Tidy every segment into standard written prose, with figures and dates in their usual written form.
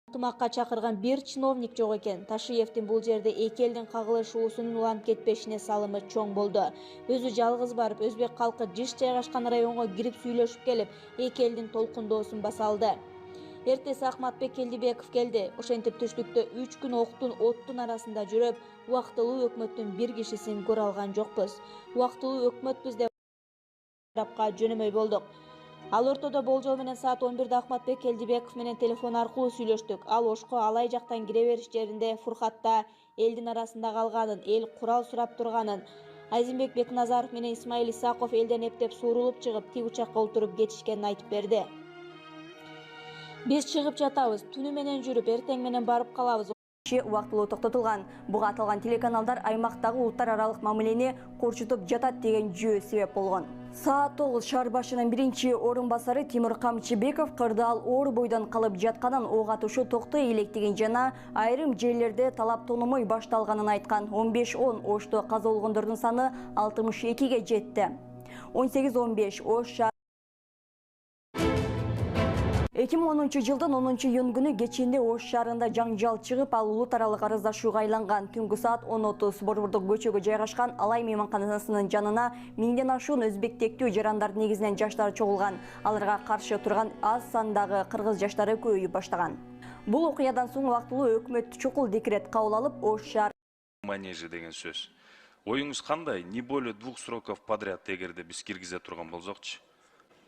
ынтымакка чакырган бир чиновник жок экен. Ташиевдин бул жерде эки элдин кагылышуусунун уланып кетпешине салымы чоң болду. Өзү жалгыз барып, өзбек калкы жыш жайгашкан районго кирип сүйлөшүп келип, эки элдин толкундоосун баса алды. Эртеси Ахматбек Келдибеков келди. Ошентип түштүктө 3 күн оттун арасында жүрүп, убактылуу өкмөттүн бир кишисин көрө алган жокпуз. Убактылуу өкмөтпүз деп тарапка жөнөмөй болдук. Ал ортодо болжол менен саат 11-де Ахматбек Келдибеков менен телефон аркылуу сүйлөштүк. Ал ошко алай жактан кире бериш жеринде Фуркатта элдин арасында калганын, эл курал сурап турганын, Айзимбек Бекназаров менен Исмаил Исаков элден эптеп суурулуп чыгып, тик учакка олтуруп кетишкенин айтып берди. Биз чыгып жатабыз, түнү менен жүрүп, эртең менен барып калабыз. Убактылуу токтотулган. Буга аталган телеканалдар аймактагы улуттар аралык мамилени корчутуп жатат деген жөө себеп болгон. Саат 9 шаар башынын биринчи орун басары Тимур Камчыбеков кырдаал оор бойдон калып жатканын, ок атышы токтой электигин жана айрым жерлерде талап тономой башталганын айткан. 15-10 Ошто каза болгондордун саны 62ге жетти. 18-15 Ош 2010-жылдын 10-июнь күнү кечинде Ош шаарында жаңжал чыгып, ал улут аралык арыздашууга айланган. Түнгү саат 10:30 Борбордук көчөгө жайгашкан Алай мейманканасынын жанына 1000ден ашуун өзбек тектүү жарандар негизинен жаштар чогулган. Аларга каршы турган аз сандагы кыргыз жаштары көбөйүп баштаган. Бул окуядан соң убактылуу өкмөт чукул декрет кабыл алып, Ош шаар манежи деген сөз. Оюңуз кандай? Не более 2 сроков подряд эгерде биз киргизе турган болсокчу.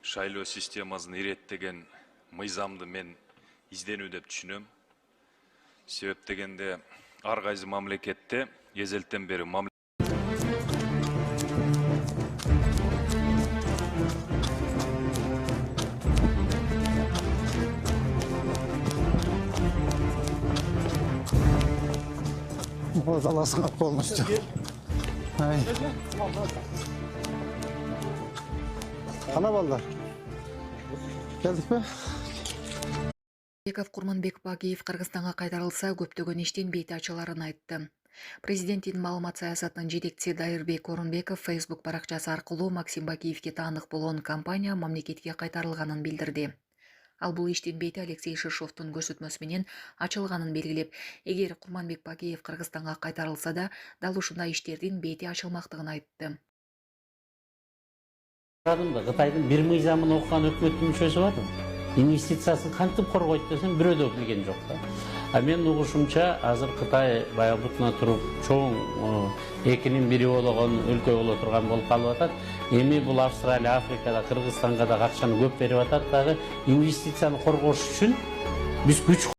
Шайлоо системасын иреттеген мыйзамды мен изденүү деп түшүнөм. Себеп дегенде ар кайсы мамлекетте эзелтен бери Залазка полностью. Кана балдар? Келдик бе? Курманбек Багиев Кыргызстанга кайтарылса, көптөгөн иштин бети ачыларын айтты. Президенттин маалымат саясатынын жетекчиси Дайырбек Орунбеков Facebook баракчасы аркылуу Максим Багиевке таандык болгон компания мамлекетке кайтарылганын билдирди. Ал бул иштин бети Алексей Шишовдун көрсөтмөсү менен ачылганын белгилеп, эгер Курманбек Багиев Кыргызстанга кайтарылса да, дал ушундай иштердин бети ачылмактыгын айтты. Кытайдын бир мыйзамын окуган өкмөттүн мүчөсү бар. Инвестициясын кантип коргойт десем, бирөө да билген жок да. А мен угушумча азыр Кытай баягытына туруп чоң экинин бири болгон өлкө боло турган болуп калып атат. Эми бул Австралия, Африкада, Кыргызстанга да акчаны көп берип атат дагы. Инвестицияны коргош үчүн биз күч